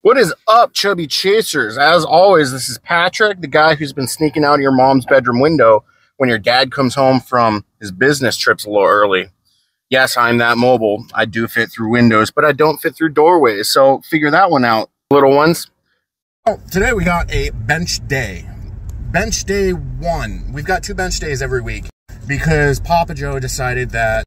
What is up, chubby chasers? As always, this is Patrick, the guy who's been sneaking out of your mom's bedroom window when your dad comes home from his business trips a little early. Yes, I'm that mobile. I do fit through windows, but I don't fit through doorways, so figure that one out, little ones. Oh, today we got a bench day. Bench day 1. We've got 2 bench days every week because Papa Joe decided that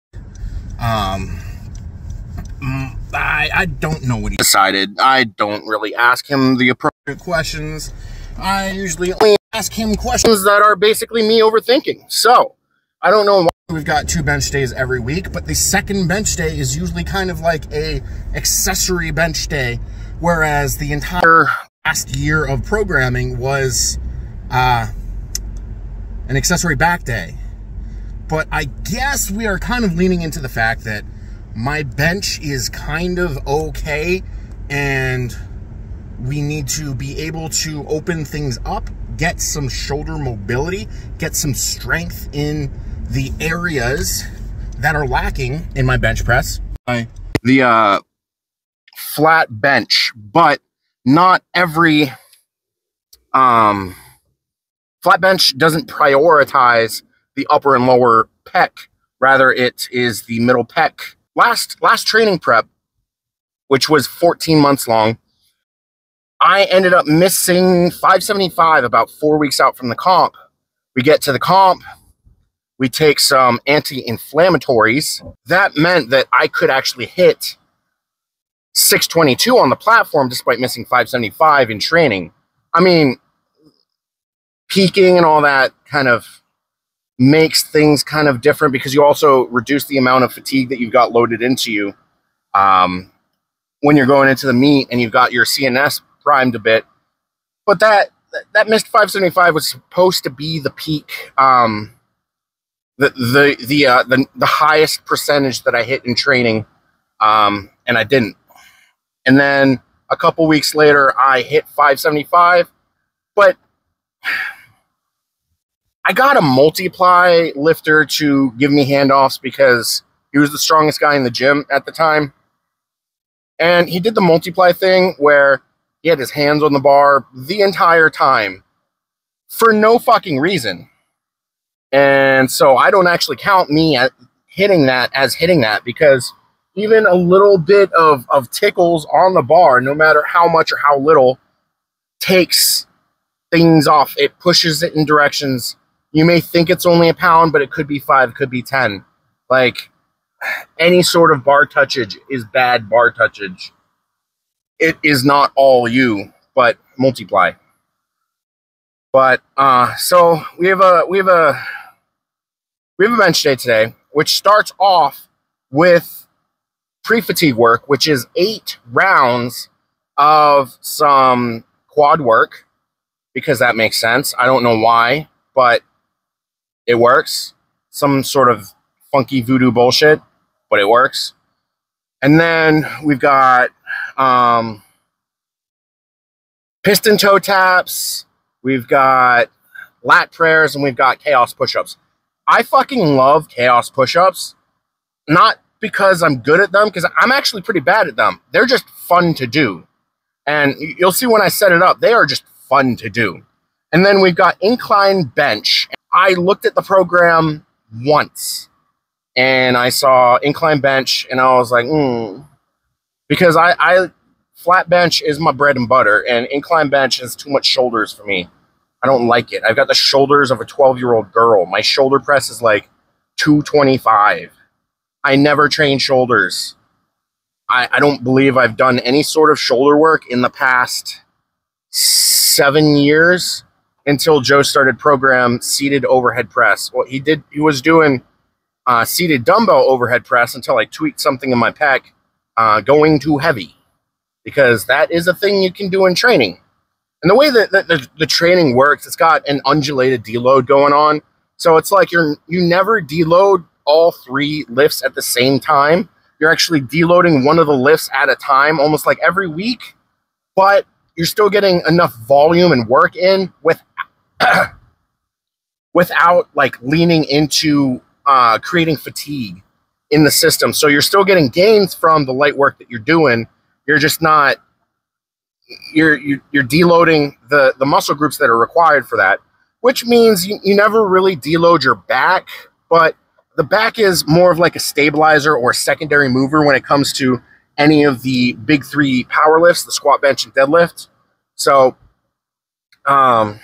I don't know what he decided. I don't really ask him the appropriate questions. I usually only ask him questions that are basically me overthinking. So, I don't know why we've got 2 bench days every week, but the second bench day is usually kind of like a accessory bench day, whereas the entire last year of programming was an accessory back day. But I guess we are kind of leaning into the fact that my bench is kind of okay, and we need to be able to open things up, get some shoulder mobility, get some strength in the areas that are lacking in my bench press. The flat bench, but not every flat bench doesn't prioritize the upper and lower pec. Rather, it is the middle pec. Last training prep, which was 14 months long, I ended up missing 575 about 4 weeks out from the comp. We get to the comp, we take some anti-inflammatories. That meant that I could actually hit 622 on the platform despite missing 575 in training. I mean, peaking and all that kind of makes things kind of different because you also reduce the amount of fatigue that you've got loaded into you when you're going into the meet and you've got your CNS primed a bit. But that missed 575 was supposed to be the peak, the highest percentage that I hit in training, and I didn't. And then a couple weeks later, I hit 575, but I got a multiply lifter to give me handoffs because he was the strongest guy in the gym at the time. And he did the multiply thing where he had his hands on the bar the entire time for no fucking reason. And so I don't actually count me at hitting that as hitting that, because even a little bit of tickles on the bar, no matter how much or how little, takes things off. It pushes it in directions. You may think it's only a pound, but it could be 5, could be 10. Like, any sort of bar touchage is bad bar touchage. It is not all you, but multiply. But so we have a bench day today, which starts off with pre-fatigue work, which is 8 rounds of some quad work, because that makes sense. I don't know why, but it works. Some sort of funky voodoo bullshit, but it works. And then we've got piston toe taps, we've got lat prayers, and we've got chaos push-ups. I fucking love chaos push-ups, not because I'm good at them, because I'm actually pretty bad at them. They're just fun to do. And you'll see when I set it up, they are just fun to do. And then we've got incline bench. I looked at the program once and I saw incline bench and I was like, because I flat bench is my bread and butter, and incline bench has too much shoulders for me. I don't like it. I've got the shoulders of a 12-year-old girl. My shoulder press is like 225. I never train shoulders. I don't believe I've done any sort of shoulder work in the past 7 years until Joe started program seated overhead press. Well, he was doing seated dumbbell overhead press until I tweaked something in my pec, going too heavy, because that is a thing you can do in training. And the way that the training works, it's got an undulated deload going on. So it's like you never deload all 3 lifts at the same time. You're actually deloading one of the lifts at a time, almost like every week, but you're still getting enough volume and work in without like leaning into creating fatigue in the system. So you're still getting gains from the light work that you're doing. You're just not you're deloading the muscle groups that are required for that, which means you never really deload your back, but the back is more of like a stabilizer or a secondary mover when it comes to any of the big three power lifts, the squat, bench, and deadlift. So, yeah.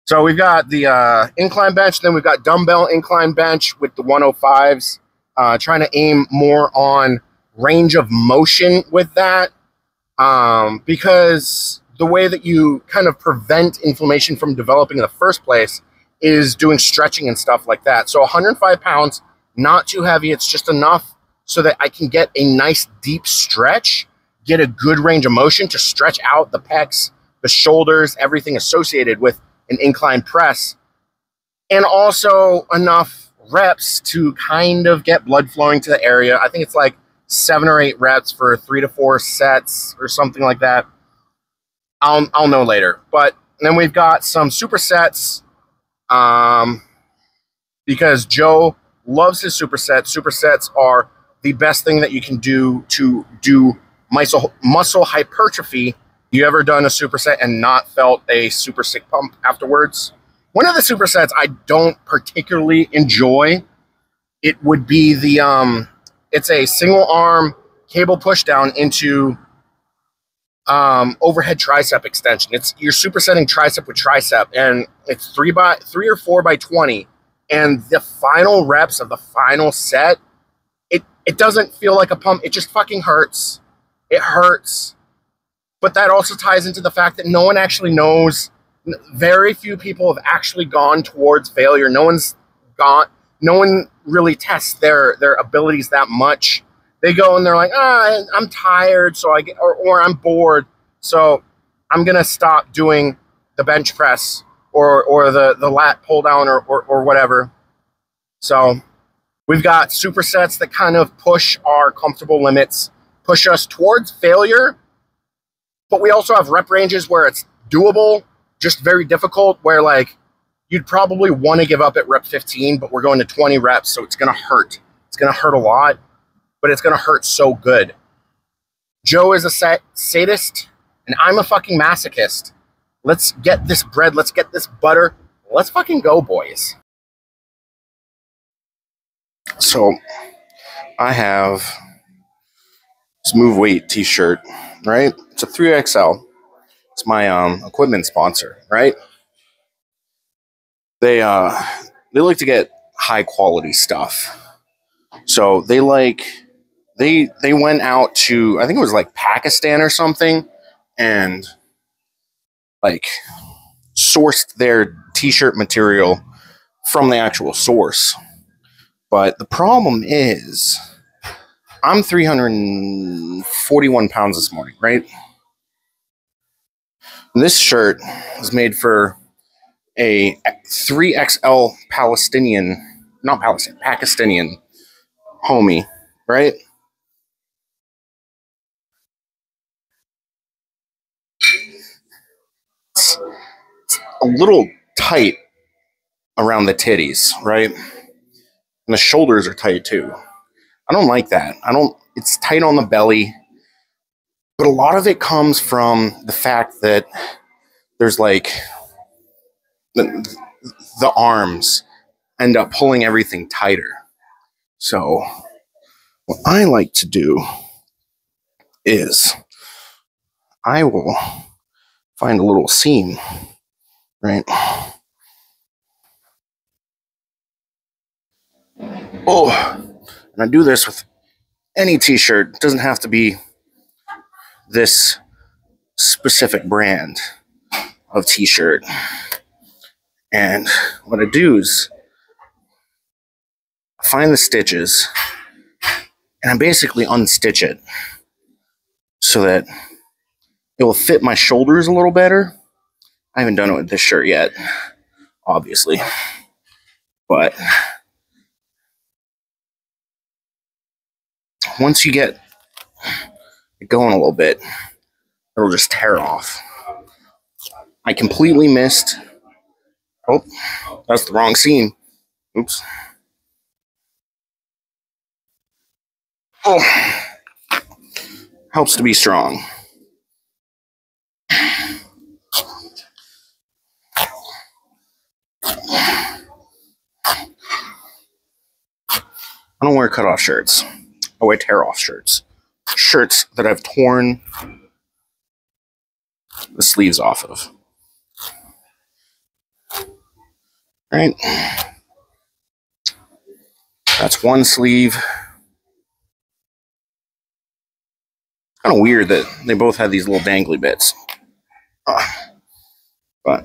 So we've got the incline bench, then we've got dumbbell incline bench with the 105s, trying to aim more on range of motion with that, because the way that you kind of prevent inflammation from developing in the first place is doing stretching and stuff like that. So 105 pounds, not too heavy. It's just enough so that I can get a nice deep stretch, get a good range of motion to stretch out the pecs, the shoulders, everything associated with an incline press, and also enough reps to kind of get blood flowing to the area. I think it's like 7 or 8 reps for 3 to 4 sets or something like that. I'll know later. But then we've got some supersets, because Joe loves his supersets. Supersets are the best thing that you can do to do muscle hypertrophy. You ever done a superset and not felt a super sick pump afterwards? One of the supersets I don't particularly enjoy, it would be the it's a single arm cable push down into overhead tricep extension. You're supersetting tricep with tricep, and it's 3 or 4 by 20. And the final reps of the final set, it doesn't feel like a pump. It just fucking hurts. It hurts. But that also ties into the fact that no one actually knows. Very few people have actually gone towards failure. No one really tests their abilities that much. They go and they're like, I'm tired, so or I'm bored, so I'm gonna stop doing the bench press or the lat pull down or whatever. So we've got supersets that kind of push our comfortable limits, push us towards failure, but we also have rep ranges where it's doable, just very difficult, where like you'd probably want to give up at rep 15, but we're going to 20 reps, so it's gonna hurt. It's gonna hurt a lot, but it's going to hurt so good. Joe is a sadist, and I'm a fucking masochist. Let's get this bread. Let's get this butter. Let's fucking go, boys. So I have this Move Weight t-shirt, right? It's a 3XL. It's my equipment sponsor, right? They like to get high quality stuff. So they went out to, I think it was like Pakistan or something, and like sourced their t-shirt material from the actual source. But the problem is, I'm 341 pounds this morning, right? And this shirt is made for a 3XL Pakistani homie, right? It's a little tight around the titties, right? And the shoulders are tight too. I don't like that. It's tight on the belly, but a lot of it comes from the fact that there's like the arms end up pulling everything tighter. So what I like to do is I will find a little seam, right? Oh, and I do this with any t-shirt. It doesn't have to be this specific brand of t-shirt. And what I do is I find the stitches and I basically unstitch it so that it will fit my shoulders a little better. I haven't done it with this shirt yet, obviously, but once you get it going a little bit, it'll just tear off. I completely missed. Oh, that's the wrong seam. Oops. Oh. Helps to be strong. I don't wear cutoff shirts. I wear tear-off shirts. Shirts that I've torn the sleeves off of. Right? That's one sleeve. Kind of weird that they both have these little dangly bits. But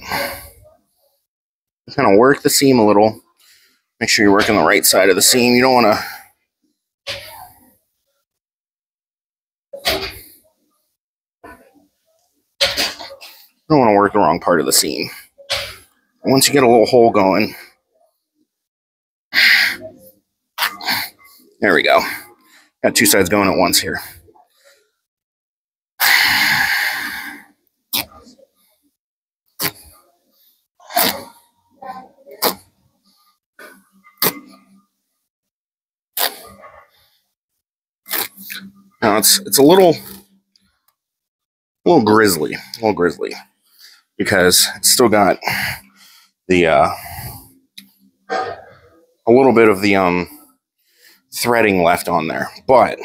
kind of work the seam a little. Make sure you're working the right side of the seam. You don't want to work the wrong part of the seam. Once you get a little hole going, there we go. Got two sides going at once here. Now it's a little grisly, because it's still got the a little bit of the threading left on there, but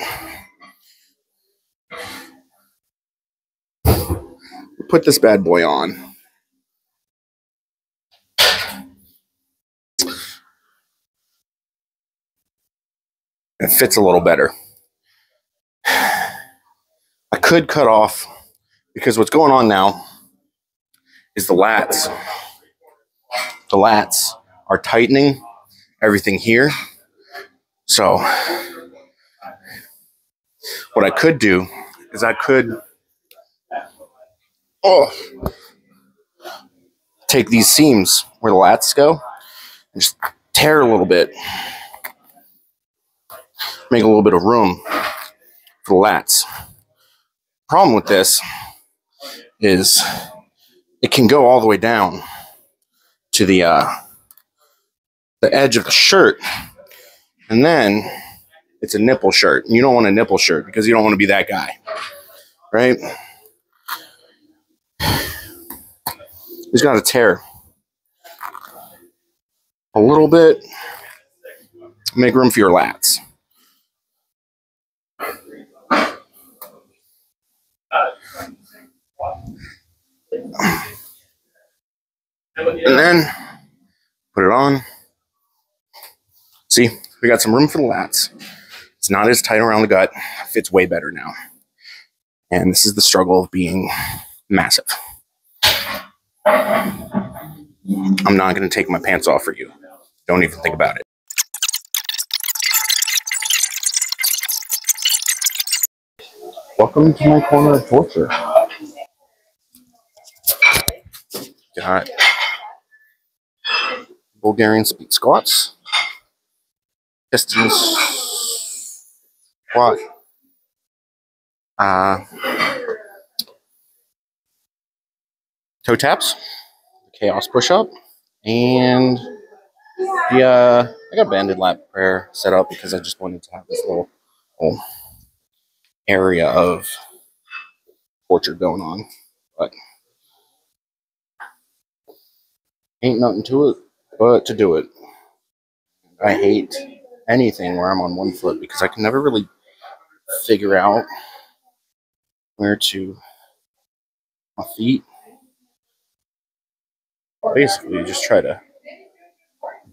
put this bad boy on. It fits a little better. I could cut off, because what's going on now is the lats. The lats are tightening everything here. So what I could do is I could take these seams where the lats go and just tear a little bit. Make a little bit of room for the lats. Problem with this is it can go all the way down to the edge of the shirt, and then it's a nipple shirt. And you don't want a nipple shirt because you don't want to be that guy, right? You just got to tear a little bit, make room for your lats. And then put it on. See, we got some room for the lats. It's not as tight around the gut. It fits way better now. And this is the struggle of being massive. I'm not going to take my pants off for you. Don't even think about it. Welcome to my corner of torture. Got Bulgarian speed squats, pistons, squat, toe taps, chaos push-up, and I got banded lat prayer set up because I just wanted to have this little area of torture going on, but ain't nothing to it but to do it. I hate anything where I'm on one foot because I can never really figure out where to my feet. Basically, you just try to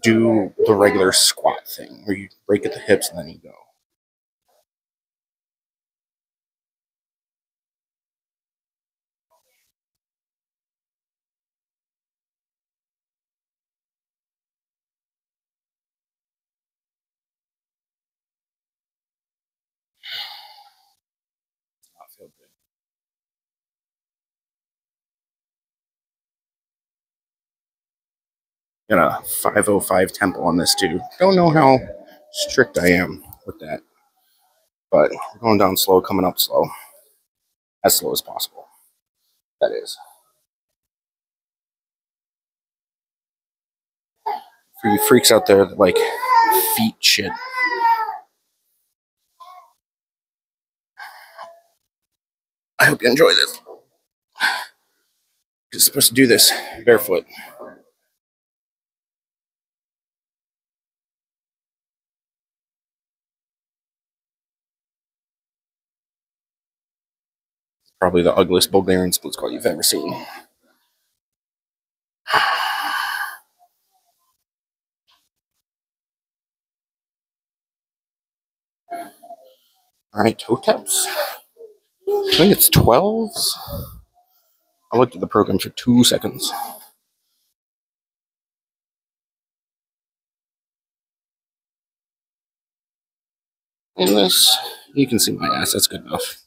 do the regular squat thing where you break at the hips and then you go. Not feel good. Got a 505 tempo on this too. Don't know how strict I am with that, but we're going down slow, coming up slow, as slow as possible. That is. For you freaks out there that like feet shit, I hope you enjoy this. You're supposed to do this barefoot. Probably the ugliest Bulgarian split squat you've ever seen. All right, toe taps. I think it's 12s. I looked at the program for 2 seconds. And this, you can see my ass. That's good enough.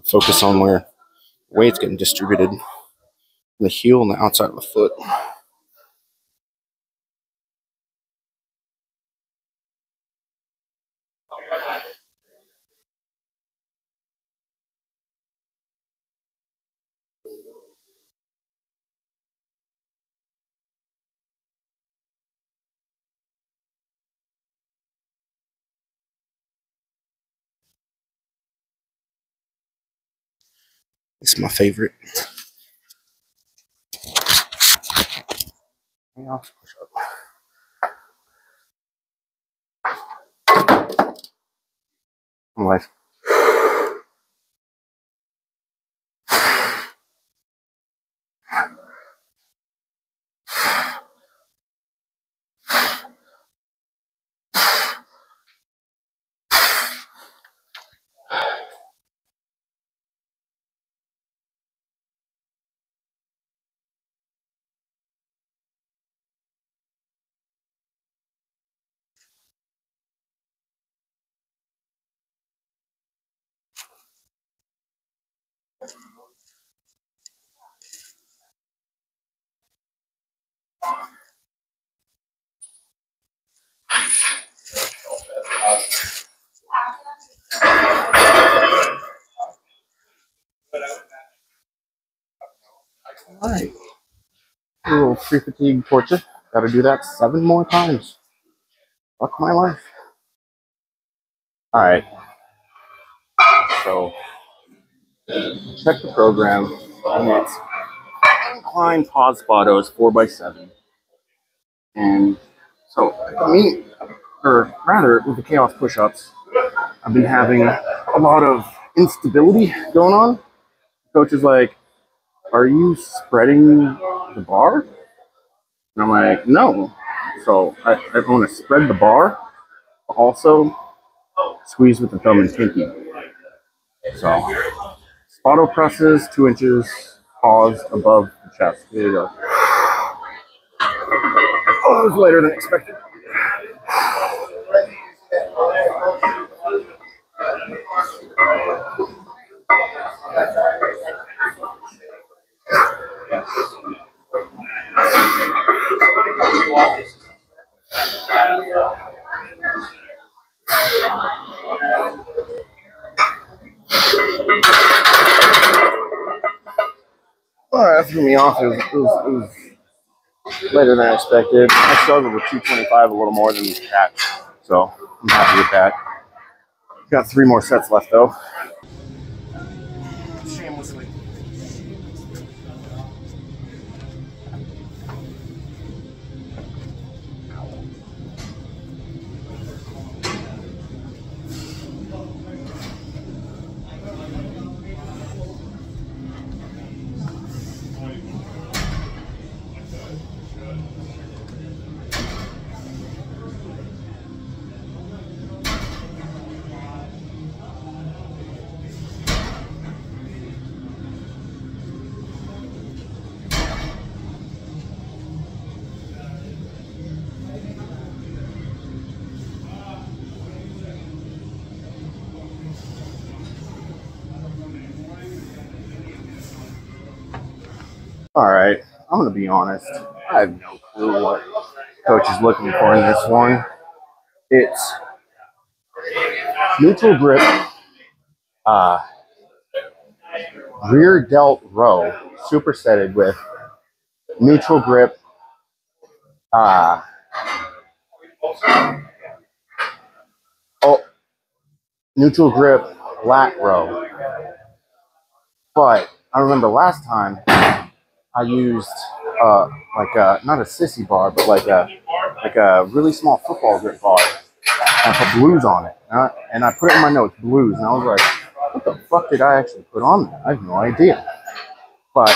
Focus on where weight's getting distributed. The heel and the outside of the foot. It's my favorite. Yeah, push up. Life. All right. A little free fatigue torture. Gotta do that 7 more times. Fuck my life. All right. So, check the program. And it's incline pause spottos 4x7. And so, or rather, with the chaos push-ups, I've been having a lot of instability going on. Coach is like, "Are you spreading the bar?" And I'm like, "No." So I want to spread the bar, also squeeze with the thumb and pinky. So spotto presses 2 inches paused above the chest. There you go. Oh, it was later than expected. That threw me off. It was later than I expected. I struggled with 225 a little more than that, so I'm happy with that. Got 3 more sets left though. Shamelessly. All right, I'm going to be honest. I have no clue what coach is looking for in this one. It's neutral grip, uh, rear delt row, supersetted with neutral grip, uh, neutral grip lat row. But I remember last time I used like not a sissy bar, but like a really small football grip bar. And I put blues on it, and I put it in my notes, blues, and I was like, what the fuck did I actually put on there? I have no idea. But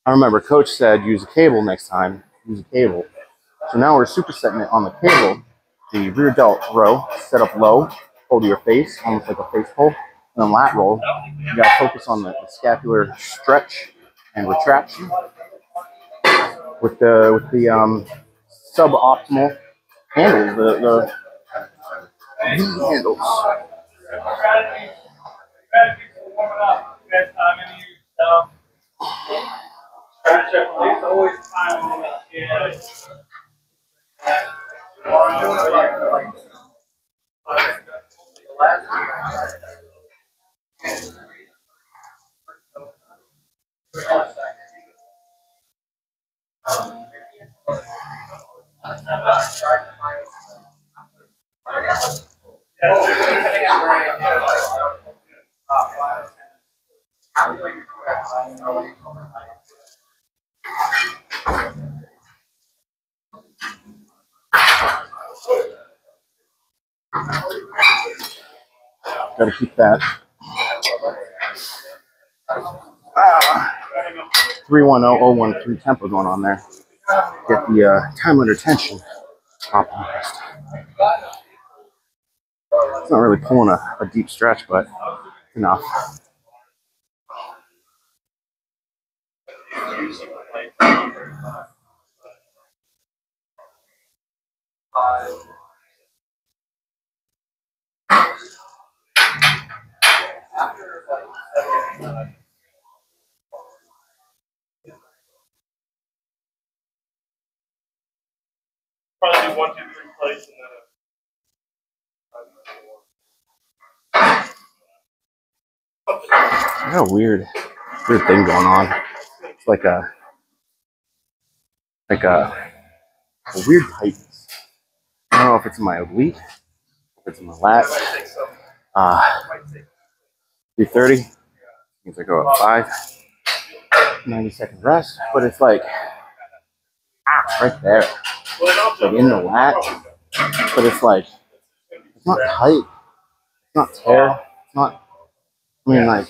I remember Coach said use a cable next time. Use a cable. So now we're supersetting it on the cable. The rear delt row set up low, hold to your face, almost like a face pull, and then lat roll. You got to focus on the scapular stretch and retraction with the suboptimal handles, the handles. Got to keep that 310013 tempo going on there. Get the time under tension optimized. It's not really pulling a deep stretch, but enough. Probably do 1, 2, 3 plays and then I got a weird thing going on. It's like a weird tightness. I don't know if it's in my oblique, if it's in my lat. 330 means I go up 5, 90-second rest, but it's like right there. It's like in the lat, but it's like it's not tight, it's not tear, it's not. I mean, like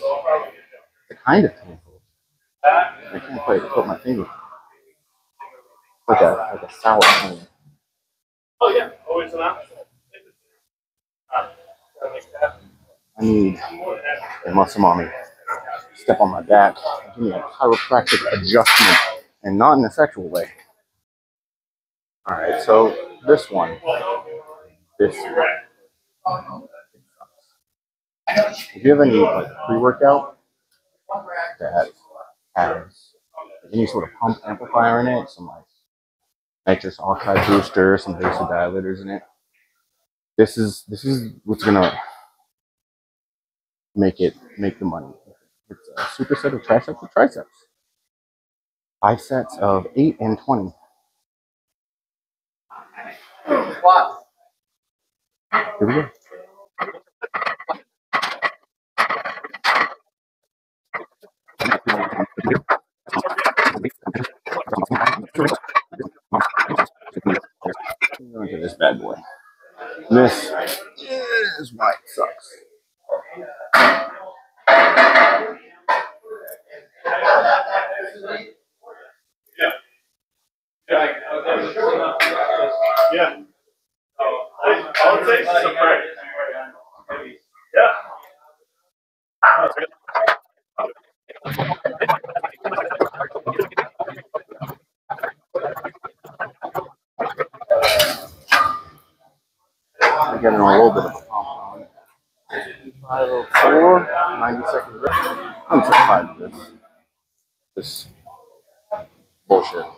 the kind of painful. I can't quite put my finger. Like a sour pain. oh yeah, always an option. I need a muscle mommy step on my back, give me a chiropractic adjustment, and not in a sexual way. All right, so this one. If you have any like pre-workout that has any sort of pump amplifier in it, some like nitrous oxide booster, some vasodilators in it, this is what's gonna make the money. It's a superset of triceps with triceps. 5 sets of 8 and 20. Here we go. Look at this bad boy. This is why it sucks. Yeah. All it takes is some practice. Yeah. I'm getting a little bit of a pump on. 504, 90-second rest. I'm terrified of this. bullshit.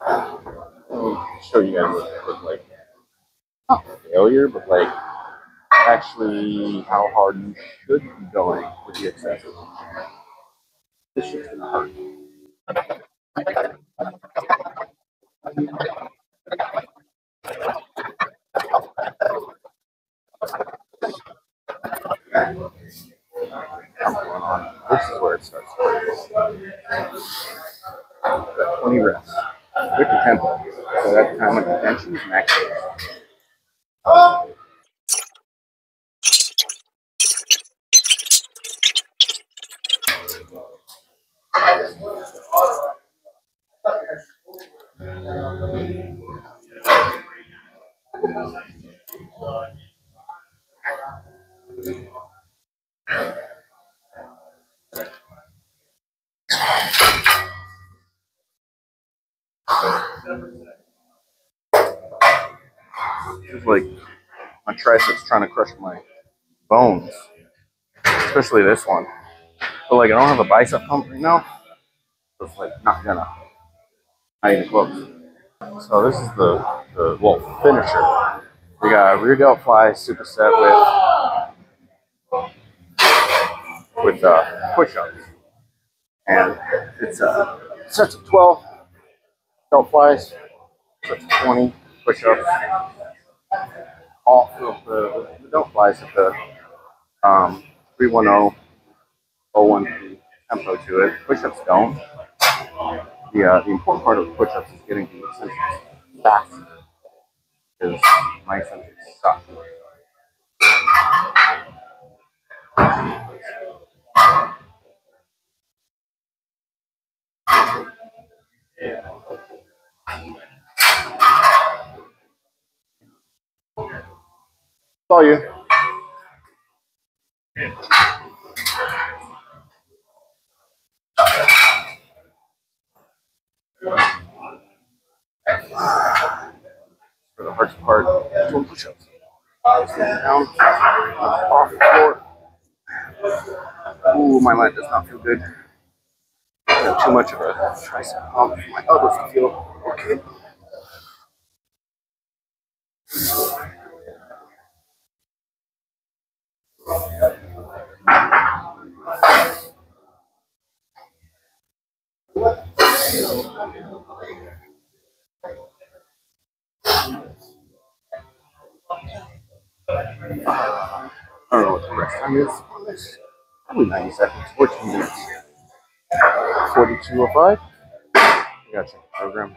I'll show you guys what it looked like. Not failure, but like actually how hard you should be going with the excessive. This shit's gonna hurt. This is where it starts. Got 20 reps with the tempo. So that time of tension is max. It's like my triceps trying to crush my bones, especially this one. But like I don't have a bicep pump right now, so it's like not even close. So this is the finisher. We got rear delt fly superset with push-ups, and it's sets of 12 delt flies, sets of 20 push-ups. All of the delt flies at the 310, 013 tempo to it. Push-ups don't. The important part of the push-ups is getting the eccentrics fast, because my eccentrics suck. Saw you. For the hardest part, doing push-ups. Down, off the floor. Ooh, my leg does not feel good. I have too much of a tricep pump. My elbows feel okay. I don't know what the rest time is on this. Probably 90 seconds, 14 minutes. 42:05. Gotcha. Program.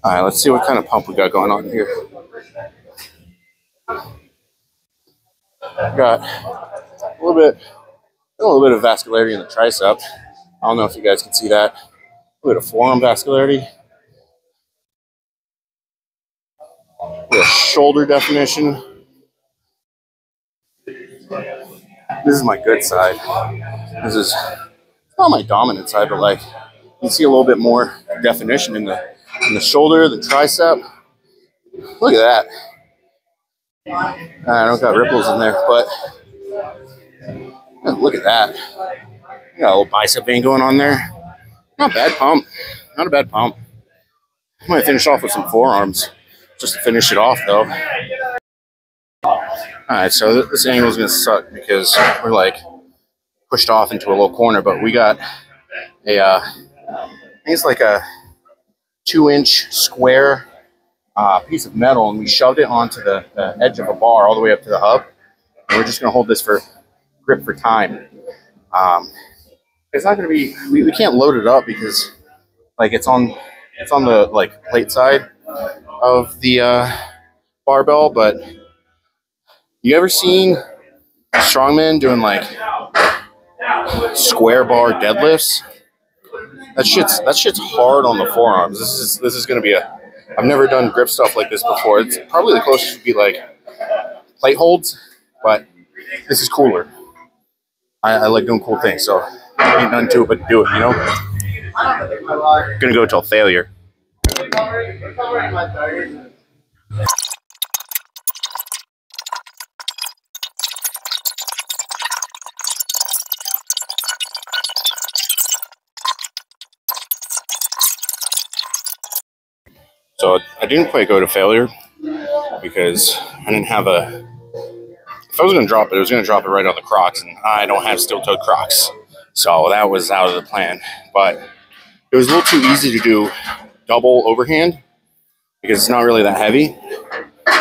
Alright, let's see what kind of pump we got going on here. Got a little bit of vascularity in the tricep. I don't know if you guys can see that. A little bit of forearm vascularity. A little shoulder definition. This is my good side. This is not my dominant side, but like you can see a little bit more definition in the shoulder, the tricep. Look at that. I don't got ripples in there, but look at that. You got a little bicep vein going on there. Not a bad pump. Not a bad pump. I might finish off with some forearms just to finish it off, though. Alright, so this angle is going to suck because we're like pushed off into a little corner, but we got a, I think it's like a 2-inch square piece of metal, and we shoved it onto the edge of a bar all the way up to the hub. And we're just going to hold this for grip for time. It's not going to be, we can't load it up because like it's on the like plate side of the barbell, but you ever seen strongmen doing like square bar deadlifts? That shit's hard on the forearms. This is gonna be I've never done grip stuff like this before. It's probably the closest would be like plate holds, but this is cooler. I like doing cool things, so ain't nothing to it but do it, you know? Gonna go till failure. So I didn't quite go to failure because I didn't have a... If I was going to drop it, I was going to drop it right on the Crocs, and I don't have steel-toed Crocs. So that was out of the plan. But it was a little too easy to do double overhand because it's not really that heavy.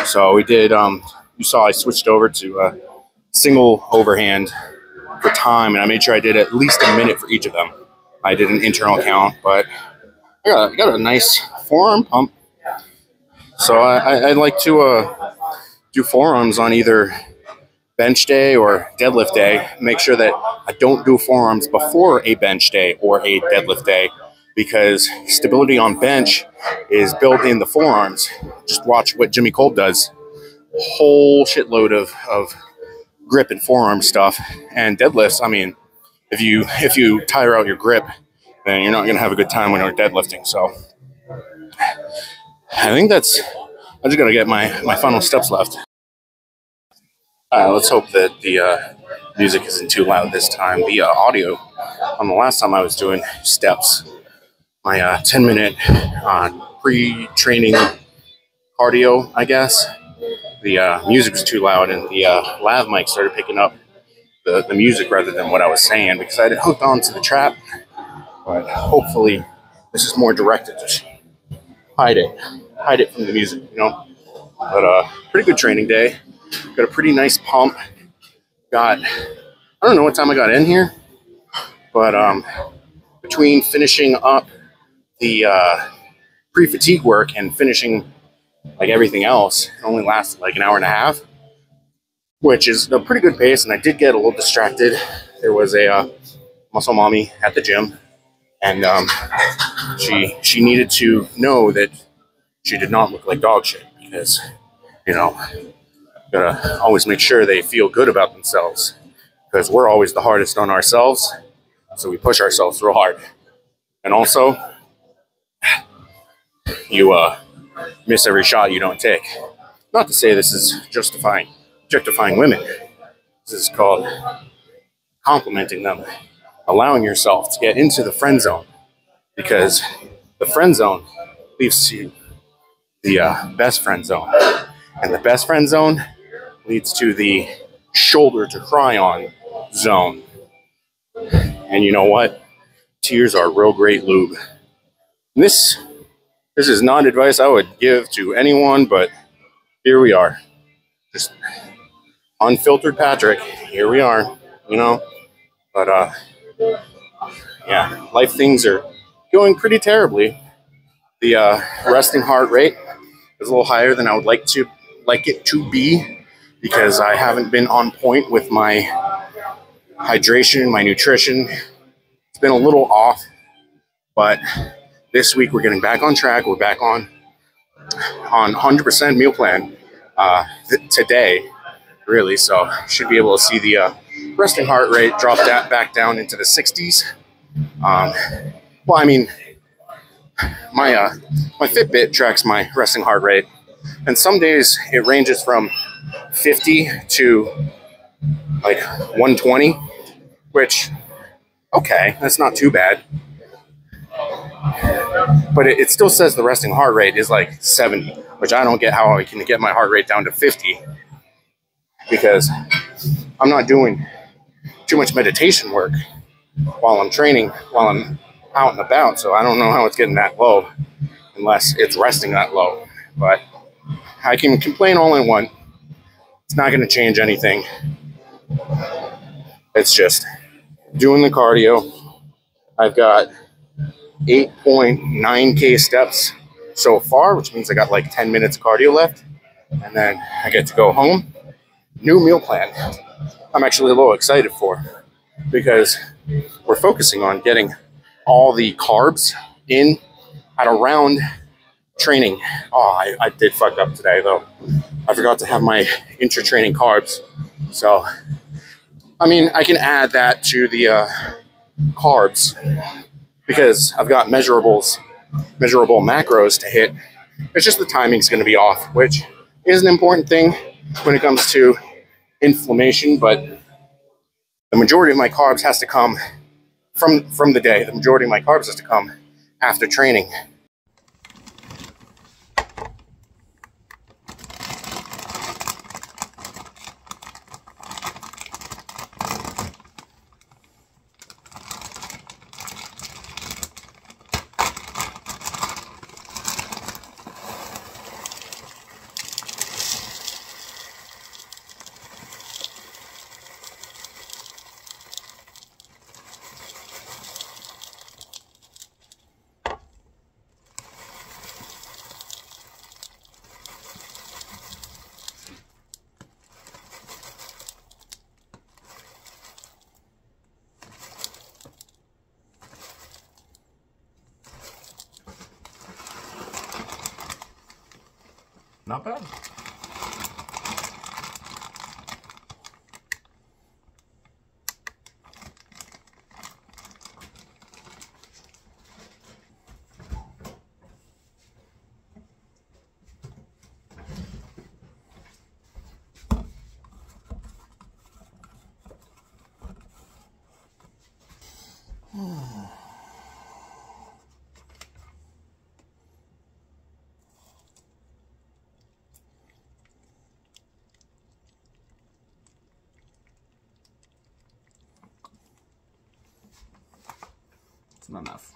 So we did, you saw I switched over to single overhand for time, and I made sure I did at least a minute for each of them. I did an internal count, but I got a nice forearm pump. So I like to do forearms on either bench day or deadlift day. Make sure that I don't do forearms before a bench day or a deadlift day, because stability on bench is built in the forearms. Just watch what Jimmy Kolb does. Whole shitload of grip and forearm stuff. And deadlifts, I mean, if you tire out your grip, then you're not going to have a good time when you're deadlifting. So I think I'm just going to get my final steps left. Let's hope that the music isn't too loud this time. The audio on the last time I was doing steps, my 10-minute pre-training cardio, I guess, the music was too loud, and the lav mic started picking up the music rather than what I was saying because I had it hooked onto the trap. But hopefully this is more directed. Just hide it from the music, you know. But pretty good training day. Got a pretty nice pump. I don't know what time I got in here, but between finishing up the pre-fatigue work and finishing like everything else, it only lasted like an hour and a half, which is a pretty good pace. And I did get a little distracted. There was a muscle mommy at the gym, and she needed to know that she did not look like dog shit, because, you know, gotta always make sure they feel good about themselves, because we're always the hardest on ourselves, so we push ourselves real hard. And also, you miss every shot you don't take. Not to say this is objectifying women. This is called complimenting them, allowing yourself to get into the friend zone, because the friend zone leads to the best friend zone, and the best friend zone leads to the shoulder to cry on zone. And you know what? Tears are real great lube. And this is not advice I would give to anyone, but here we are. Just unfiltered Patrick. Here we are, you know. But yeah, life things are going pretty terribly. The resting heart rate is a little higher than I would like it to be, because I haven't been on point with my hydration, my nutrition. It's been a little off, but this week we're getting back on track. We're back on 100% meal plan today, really. So should be able to see the resting heart rate drop back down into the 60s. Well, I mean, my Fitbit tracks my resting heart rate, and some days it ranges from 50 to like 120, which, okay, that's not too bad. But it still says the resting heart rate is like 70, which I don't get how I can get my heart rate down to 50, because I'm not doing too much meditation work while I'm training, while I'm out and about. So I don't know how it's getting that low unless it's resting that low. But I can complain all I want. It's not going to change anything. It's just doing the cardio. I've got 8.9K steps so far, which means I got like 10 minutes of cardio left. And then I get to go home. New meal plan. I'm actually a little excited for, because we're focusing on getting all the carbs in at around training. Oh, I did fuck up today, though. I forgot to have my intra-training carbs. So, I mean, I can add that to the carbs, because I've got measurable macros to hit. It's just the timing's going to be off, which is an important thing when it comes to inflammation. But the majority of my carbs has to come from the day. The majority of my carbs has to come after training. Not bad. It's not enough.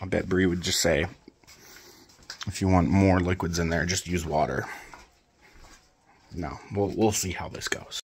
I bet Bree would just say, if you want more liquids in there, just use water. No, we'll see how this goes.